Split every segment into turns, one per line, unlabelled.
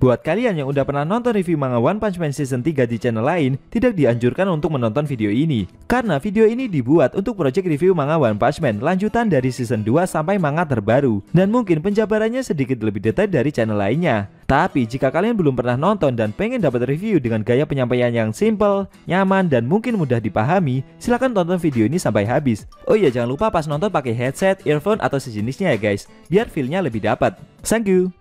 Buat kalian yang udah pernah nonton review manga One Punch Man Season 3 di channel lain, tidak dianjurkan untuk menonton video ini. Karena video ini dibuat untuk project review manga One Punch Man lanjutan dari Season 2 sampai manga terbaru. Dan mungkin penjabarannya sedikit lebih detail dari channel lainnya. Tapi jika kalian belum pernah nonton dan pengen dapat review dengan gaya penyampaian yang simple, nyaman, dan mungkin mudah dipahami, silahkan tonton video ini sampai habis. Oh iya, jangan lupa pas nonton pakai headset, earphone, atau sejenisnya ya guys, biar feel-nya lebih dapat. Thank you.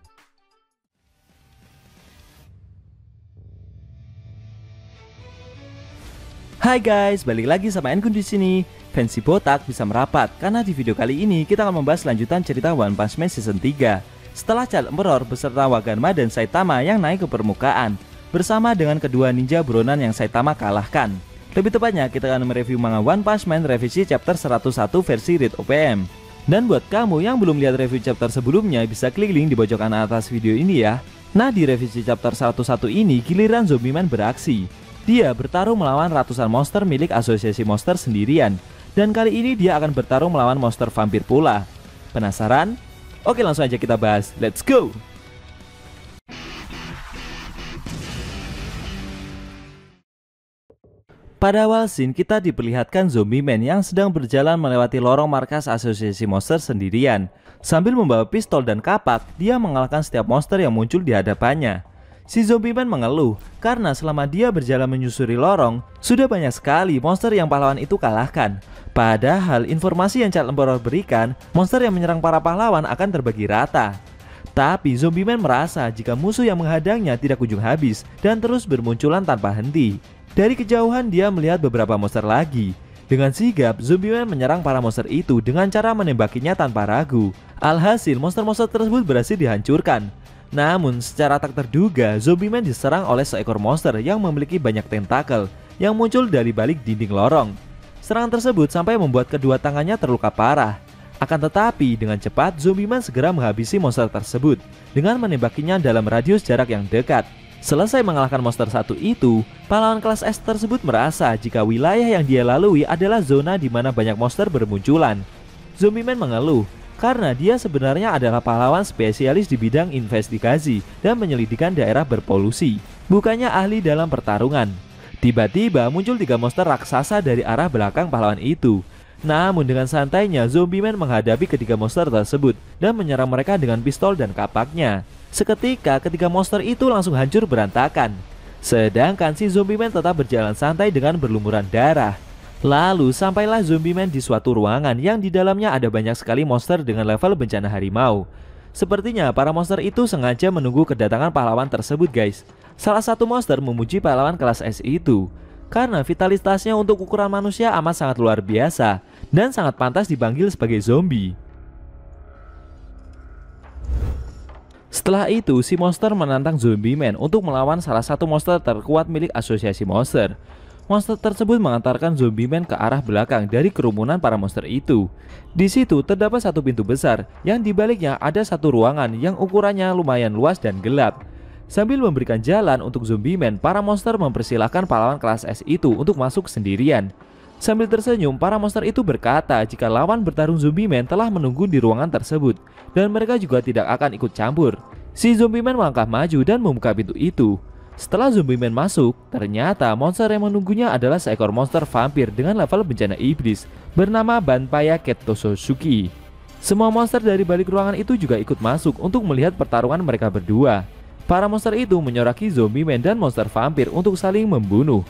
Hai guys, balik lagi sama Enkun di sini. Fancy botak bisa merapat karena di video kali ini kita akan membahas lanjutan cerita One Punch Man Season 3. Setelah Child Emperor beserta Waganma dan Saitama yang naik ke permukaan bersama dengan kedua ninja buronan yang Saitama kalahkan. Lebih tepatnya kita akan mereview manga One Punch Man revisi chapter 101 versi Read OPM. Dan buat kamu yang belum lihat review chapter sebelumnya, bisa klik link di pojok kanan atas video ini ya. Nah, di revisi chapter 101 ini giliran Zombie Man beraksi. Dia bertarung melawan ratusan monster milik asosiasi monster sendirian. Dan kali ini dia akan bertarung melawan monster vampir pula. Penasaran? Oke, langsung aja kita bahas. Let's go! Pada awal scene kita diperlihatkan Zombie Man yang sedang berjalan melewati lorong markas asosiasi monster sendirian. Sambil membawa pistol dan kapak, dia mengalahkan setiap monster yang muncul di hadapannya. Si Zombie Man mengeluh karena selama dia berjalan menyusuri lorong, sudah banyak sekali monster yang pahlawan itu kalahkan. Padahal informasi yang Child Emperor berikan, monster yang menyerang para pahlawan akan terbagi rata. Tapi Zombie Man merasa jika musuh yang menghadangnya tidak kunjung habis dan terus bermunculan tanpa henti. Dari kejauhan dia melihat beberapa monster lagi. Dengan sigap, Zombie Man menyerang para monster itu dengan cara menembakinya tanpa ragu. Alhasil monster-monster tersebut berhasil dihancurkan. Namun secara tak terduga, Zombie Man diserang oleh seekor monster yang memiliki banyak tentakel yang muncul dari balik dinding lorong. Serangan tersebut sampai membuat kedua tangannya terluka parah. Akan tetapi dengan cepat Zombie Man segera menghabisi monster tersebut dengan menembakinya dalam radius jarak yang dekat. Selesai mengalahkan monster satu itu, pahlawan kelas S tersebut merasa jika wilayah yang dia lalui adalah zona di mana banyak monster bermunculan. Zombie Man mengeluh karena dia sebenarnya adalah pahlawan spesialis di bidang investigasi dan penyelidikan daerah berpolusi, bukannya ahli dalam pertarungan. Tiba-tiba muncul 3 monster raksasa dari arah belakang pahlawan itu. Namun dengan santainya Zombie Man menghadapi ketiga monster tersebut dan menyerang mereka dengan pistol dan kapaknya. Seketika ketiga monster itu langsung hancur berantakan. Sedangkan si Zombie Man tetap berjalan santai dengan berlumuran darah. Lalu sampailah Zombie Man di suatu ruangan yang di dalamnya ada banyak sekali monster dengan level bencana harimau. Sepertinya para monster itu sengaja menunggu kedatangan pahlawan tersebut guys. Salah satu monster memuji pahlawan kelas S itu karena vitalitasnya untuk ukuran manusia amat sangat luar biasa dan sangat pantas dipanggil sebagai zombie. Setelah itu si monster menantang Zombie Man untuk melawan salah satu monster terkuat milik asosiasi monster. Monster tersebut mengantarkan Zombie Man ke arah belakang dari kerumunan para monster itu. Di situ terdapat satu pintu besar yang di baliknya ada satu ruangan yang ukurannya lumayan luas dan gelap. Sambil memberikan jalan untuk Zombie Man, para monster mempersilahkan pahlawan kelas S itu untuk masuk sendirian. Sambil tersenyum, para monster itu berkata jika lawan bertarung Zombie Man telah menunggu di ruangan tersebut dan mereka juga tidak akan ikut campur. Si Zombie Man melangkah maju dan membuka pintu itu. Setelah Zombie Man masuk, ternyata monster yang menunggunya adalah seekor monster vampir dengan level bencana iblis bernama Banpaya Ketosotsuki. Semua monster dari balik ruangan itu juga ikut masuk untuk melihat pertarungan mereka berdua. Para monster itu menyoraki Zombie Man dan monster vampir untuk saling membunuh.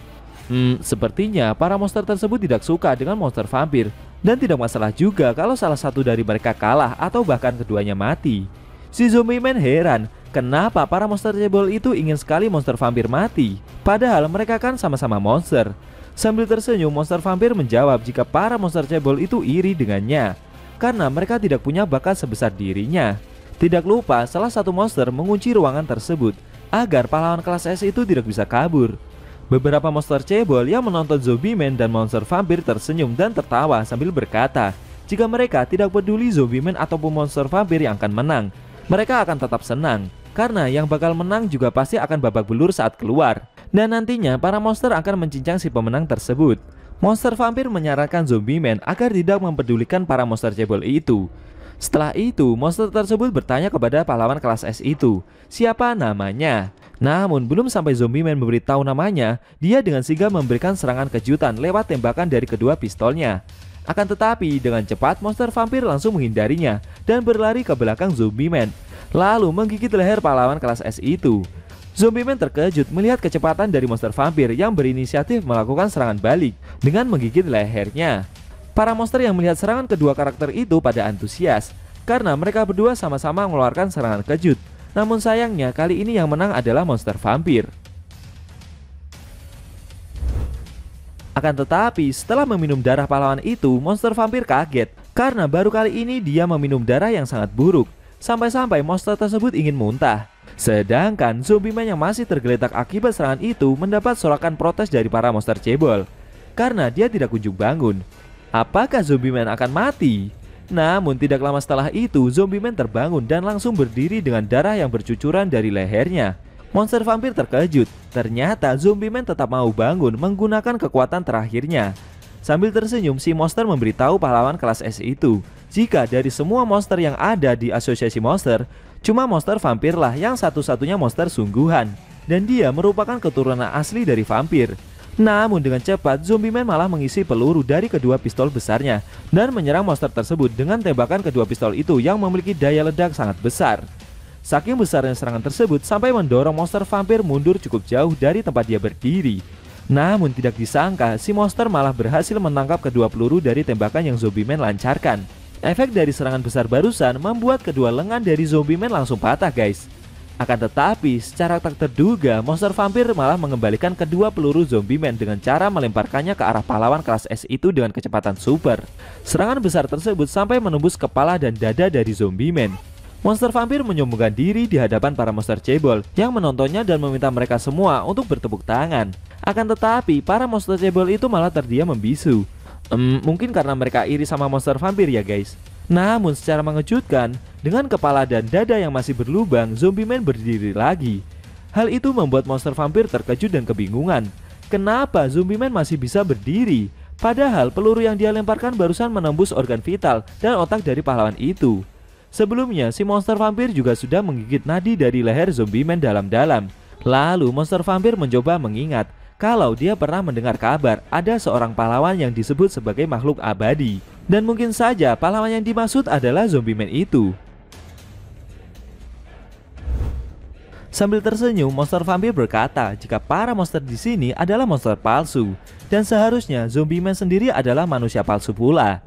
Sepertinya para monster tersebut tidak suka dengan monster vampir dan tidak masalah juga kalau salah satu dari mereka kalah atau bahkan keduanya mati. Si Zombie Man heran kenapa para monster cebol itu ingin sekali monster vampir mati, padahal mereka kan sama-sama monster. Sambil tersenyum, monster vampir menjawab jika para monster cebol itu iri dengannya karena mereka tidak punya bakat sebesar dirinya. Tidak lupa salah satu monster mengunci ruangan tersebut agar pahlawan kelas S itu tidak bisa kabur. Beberapa monster cebol yang menonton Zombie Man dan monster vampir tersenyum dan tertawa sambil berkata jika mereka tidak peduli Zombie Man ataupun monster vampir yang akan menang, mereka akan tetap senang karena yang bakal menang juga pasti akan babak belur saat keluar. Dan nantinya para monster akan mencincang si pemenang tersebut. Monster vampir menyarankan Zombie Man agar tidak mempedulikan para monster cebol itu. Setelah itu, monster tersebut bertanya kepada pahlawan kelas S itu, siapa namanya. Namun belum sampai Zombie Man memberitahu namanya, dia dengan sigap memberikan serangan kejutan lewat tembakan dari kedua pistolnya. Akan tetapi dengan cepat monster vampir langsung menghindarinya dan berlari ke belakang Zombie Man, lalu menggigit leher pahlawan kelas S itu. Zombie Man terkejut melihat kecepatan dari monster vampir yang berinisiatif melakukan serangan balik dengan menggigit lehernya. Para monster yang melihat serangan kedua karakter itu pada antusias karena mereka berdua sama-sama mengeluarkan serangan kejut. Namun sayangnya kali ini yang menang adalah monster vampir. Akan tetapi setelah meminum darah pahlawan itu, monster vampir kaget karena baru kali ini dia meminum darah yang sangat buruk. Sampai-sampai monster tersebut ingin muntah. Sedangkan Zombie Man yang masih tergeletak akibat serangan itu mendapat sorakan protes dari para monster cebol karena dia tidak kunjung bangun. Apakah Zombie Man akan mati? Namun tidak lama setelah itu Zombie Man terbangun dan langsung berdiri dengan darah yang bercucuran dari lehernya. Monster vampir terkejut, ternyata Zombie Man tetap mau bangun menggunakan kekuatan terakhirnya. Sambil tersenyum, si monster memberitahu pahlawan kelas S itu jika dari semua monster yang ada di asosiasi monster, cuma monster vampir lah yang satu-satunya monster sungguhan, dan dia merupakan keturunan asli dari vampir. Namun dengan cepat Zombie Man malah mengisi peluru dari kedua pistol besarnya dan menyerang monster tersebut dengan tembakan kedua pistol itu yang memiliki daya ledak sangat besar. Saking besarnya serangan tersebut sampai mendorong monster vampir mundur cukup jauh dari tempat dia berdiri. Namun tidak disangka si monster malah berhasil menangkap kedua peluru dari tembakan yang Zombie Man lancarkan. Efek dari serangan besar barusan membuat kedua lengan dari Zombie Man langsung patah guys. Akan tetapi secara tak terduga monster vampir malah mengembalikan kedua peluru Zombie Man dengan cara melemparkannya ke arah pahlawan kelas S itu dengan kecepatan super. Serangan besar tersebut sampai menembus kepala dan dada dari Zombie Man. Monster vampir menyombongkan diri di hadapan para monster cebol yang menontonnya dan meminta mereka semua untuk bertepuk tangan. Akan tetapi para monster cebol itu malah terdiam membisu. Mungkin karena mereka iri sama monster vampir ya guys. Namun secara mengejutkan, dengan kepala dan dada yang masih berlubang, Zombie Man berdiri lagi. Hal itu membuat monster vampir terkejut dan kebingungan. Kenapa Zombie Man masih bisa berdiri? Padahal peluru yang dia lemparkan barusan menembus organ vital dan otak dari pahlawan itu. Sebelumnya, si monster vampir juga sudah menggigit nadi dari leher Zombie Man dalam-dalam. Lalu monster vampir mencoba mengingat kalau dia pernah mendengar kabar ada seorang pahlawan yang disebut sebagai makhluk abadi. Dan mungkin saja pahlawan yang dimaksud adalah Zombie Man itu. Sambil tersenyum, monster vampir berkata jika para monster di sini adalah monster palsu dan seharusnya Zombie Man sendiri adalah manusia palsu pula.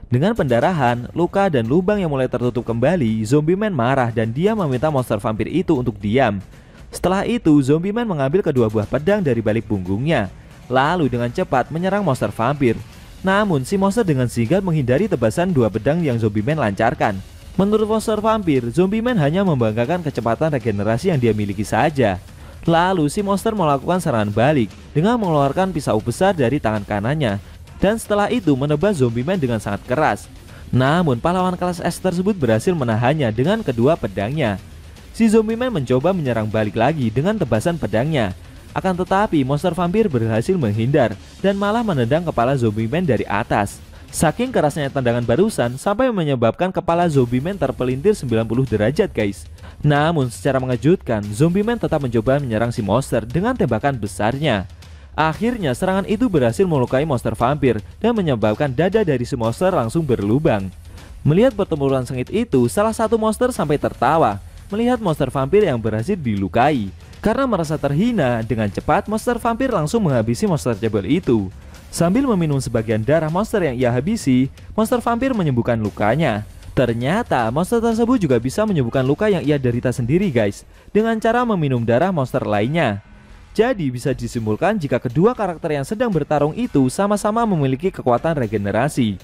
Dengan pendarahan, luka dan lubang yang mulai tertutup kembali, Zombie Man marah dan dia meminta monster vampir itu untuk diam. Setelah itu, Zombie Man mengambil kedua buah pedang dari balik punggungnya, lalu dengan cepat menyerang monster vampir. Namun si monster dengan sigap menghindari tebasan dua pedang yang Zombie Man lancarkan. Menurut monster vampir, Zombie Man hanya membanggakan kecepatan regenerasi yang dia miliki saja. Lalu si monster melakukan serangan balik dengan mengeluarkan pisau besar dari tangan kanannya, dan setelah itu menebas Zombie Man dengan sangat keras. Namun pahlawan kelas S tersebut berhasil menahannya dengan kedua pedangnya. Si Zombie Man mencoba menyerang balik lagi dengan tebasan pedangnya. Akan tetapi monster vampir berhasil menghindar dan malah menendang kepala Zombie Man dari atas. Saking kerasnya tendangan barusan sampai menyebabkan kepala Zombie Man terpelintir 90 derajat guys. Namun secara mengejutkan, Zombie Man tetap mencoba menyerang si monster dengan tembakan besarnya. Akhirnya serangan itu berhasil melukai monster vampir dan menyebabkan dada dari si monster langsung berlubang. Melihat pertempuran sengit itu, salah satu monster sampai tertawa melihat monster vampir yang berhasil dilukai. Karena merasa terhina, dengan cepat monster vampir langsung menghabisi monster cebol itu. Sambil meminum sebagian darah monster yang ia habisi, monster vampir menyembuhkan lukanya. Ternyata monster tersebut juga bisa menyembuhkan luka yang ia derita sendiri guys, dengan cara meminum darah monster lainnya. Jadi bisa disimpulkan jika kedua karakter yang sedang bertarung itu sama-sama memiliki kekuatan regenerasi.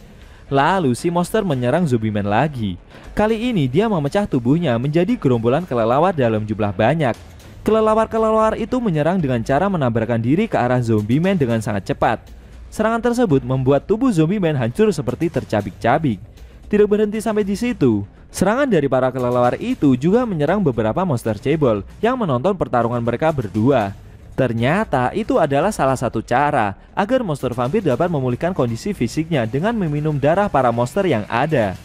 Lalu si monster menyerang Zombie Man lagi. Kali ini dia memecah tubuhnya menjadi gerombolan kelelawar dalam jumlah banyak. Kelelawar-kelelawar itu menyerang dengan cara menabrakkan diri ke arah Zombie Man dengan sangat cepat. Serangan tersebut membuat tubuh Zombie Man hancur seperti tercabik-cabik. Tidak berhenti sampai di situ. Serangan dari para kelelawar itu juga menyerang beberapa monster cebol yang menonton pertarungan mereka berdua. Ternyata itu adalah salah satu cara agar monster vampir dapat memulihkan kondisi fisiknya dengan meminum darah para monster yang ada.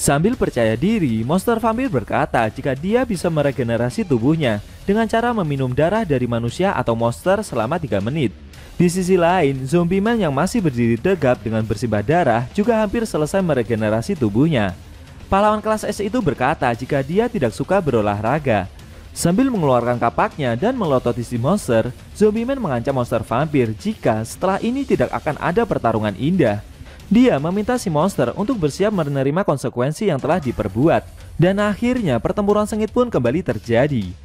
Sambil percaya diri, monster vampir berkata jika dia bisa meregenerasi tubuhnya dengan cara meminum darah dari manusia atau monster selama 3 menit. Di sisi lain, zombie man yang masih berdiri tegap dengan bersimbah darah juga hampir selesai meregenerasi tubuhnya. Pahlawan kelas S itu berkata jika dia tidak suka berolahraga. Sambil mengeluarkan kapaknya dan melototi si monster, zombie man mengancam monster vampir jika setelah ini tidak akan ada pertarungan indah. Dia meminta si monster untuk bersiap menerima konsekuensi yang telah diperbuat. Dan akhirnya pertempuran sengit pun kembali terjadi.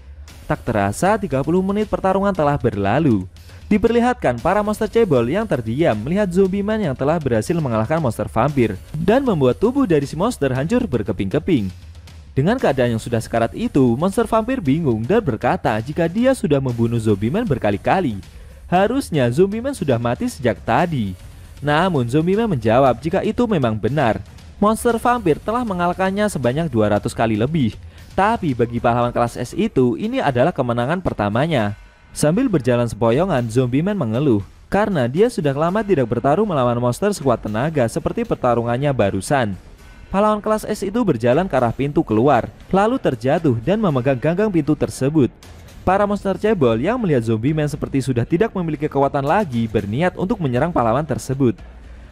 Tak terasa 30 menit pertarungan telah berlalu. Diperlihatkan para monster cebol yang terdiam melihat zombie man yang telah berhasil mengalahkan monster vampir dan membuat tubuh dari si monster hancur berkeping-keping. Dengan keadaan yang sudah sekarat itu, monster vampir bingung dan berkata jika dia sudah membunuh zombie man berkali-kali. Harusnya zombie man sudah mati sejak tadi. Namun zombie man menjawab jika itu memang benar. Monster vampir telah mengalahkannya sebanyak 200 kali lebih. Tapi bagi pahlawan kelas S itu, ini adalah kemenangan pertamanya. Sambil berjalan sepoyongan, zombie man mengeluh karena dia sudah lama tidak bertarung melawan monster sekuat tenaga seperti pertarungannya barusan. Pahlawan kelas S itu berjalan ke arah pintu keluar, lalu terjatuh dan memegang ganggang pintu tersebut. Para monster cebol yang melihat zombie man seperti sudah tidak memiliki kekuatan lagi berniat untuk menyerang pahlawan tersebut.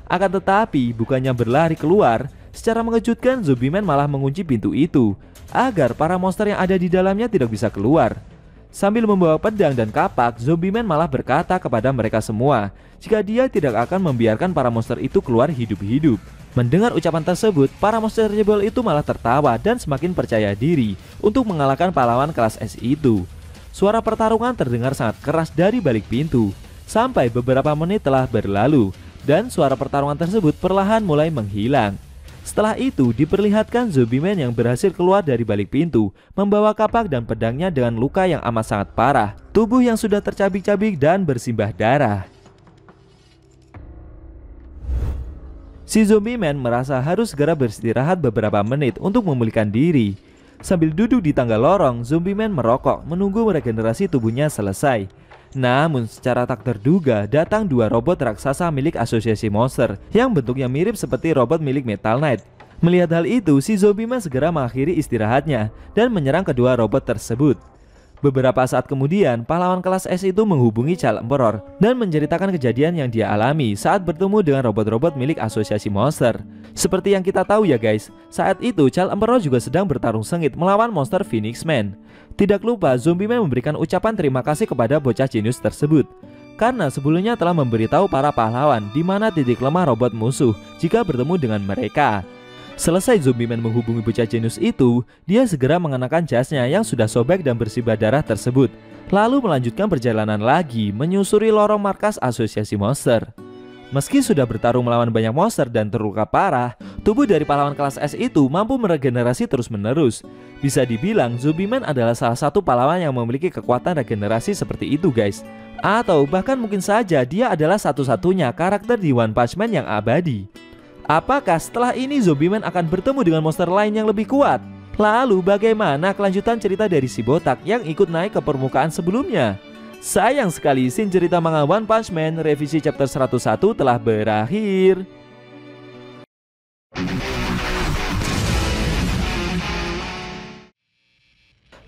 Akan tetapi bukannya berlari keluar, secara mengejutkan zombie man malah mengunci pintu itu agar para monster yang ada di dalamnya tidak bisa keluar. Sambil membawa pedang dan kapak, zombie man malah berkata kepada mereka semua jika dia tidak akan membiarkan para monster itu keluar hidup-hidup. Mendengar ucapan tersebut, para monster cebol itu malah tertawa dan semakin percaya diri untuk mengalahkan pahlawan kelas S itu. Suara pertarungan terdengar sangat keras dari balik pintu. Sampai beberapa menit telah berlalu dan suara pertarungan tersebut perlahan mulai menghilang. Setelah itu diperlihatkan zombie man yang berhasil keluar dari balik pintu, membawa kapak dan pedangnya dengan luka yang amat sangat parah. Tubuh yang sudah tercabik-cabik dan bersimbah darah. Si zombie man merasa harus segera beristirahat beberapa menit untuk memulihkan diri. Sambil duduk di tangga lorong, zombie man merokok menunggu regenerasi tubuhnya selesai. Namun secara tak terduga datang 2 robot raksasa milik asosiasi monster yang bentuknya mirip seperti robot milik Metal Knight. Melihat hal itu, si zombie man segera mengakhiri istirahatnya dan menyerang kedua robot tersebut. Beberapa saat kemudian, pahlawan kelas S itu menghubungi Child Emperor dan menceritakan kejadian yang dia alami saat bertemu dengan robot-robot milik asosiasi monster. Seperti yang kita tahu ya guys, saat itu Child Emperor juga sedang bertarung sengit melawan monster Phoenix Man. Tidak lupa, zombie man memberikan ucapan terima kasih kepada bocah jenius tersebut karena sebelumnya telah memberitahu para pahlawan di mana titik lemah robot musuh jika bertemu dengan mereka. Selesai zombie man menghubungi bocah jenius itu, dia segera mengenakan jasnya yang sudah sobek dan bersimbah darah tersebut, lalu melanjutkan perjalanan lagi menyusuri lorong markas asosiasi monster. Meski sudah bertarung melawan banyak monster dan terluka parah, tubuh dari pahlawan kelas S itu mampu meregenerasi terus-menerus. Bisa dibilang zombie man adalah salah satu pahlawan yang memiliki kekuatan regenerasi seperti itu guys. Atau bahkan mungkin saja dia adalah satu-satunya karakter di One Punch Man yang abadi. Apakah setelah ini zombie man akan bertemu dengan monster lain yang lebih kuat? Lalu bagaimana kelanjutan cerita dari si botak yang ikut naik ke permukaan sebelumnya? Sayang sekali scene cerita manga One Punch Man revisi chapter 101 telah berakhir.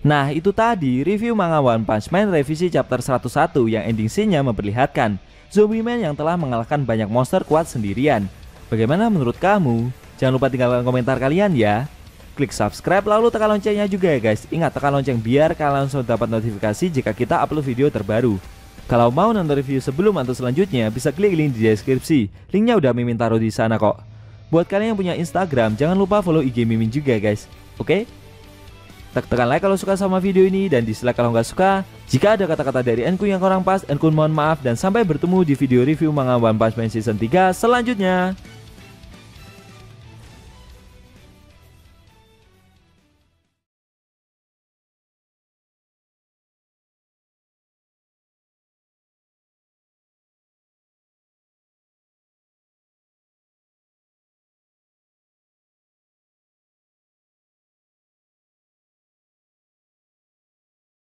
Nah itu tadi review manga One Punch Man revisi chapter 101 yang ending scene-nya memperlihatkan zombie man yang telah mengalahkan banyak monster kuat sendirian. Bagaimana menurut kamu? Jangan lupa tinggalkan komentar kalian ya. Klik subscribe lalu tekan loncengnya juga ya guys. Ingat tekan lonceng biar kalian langsung dapat notifikasi jika kita upload video terbaru. Kalau mau nonton review sebelum atau selanjutnya bisa klik link di deskripsi. Linknya udah Mimin taruh di sana kok. Buat kalian yang punya Instagram jangan lupa follow IG Mimin juga guys. Oke? Tekan like kalau suka sama video ini dan dislike kalau nggak suka. Jika ada kata-kata dari Enkun yang kurang pas, Enkun mohon maaf dan sampai bertemu di video review manga One Punch Man Season 3 selanjutnya.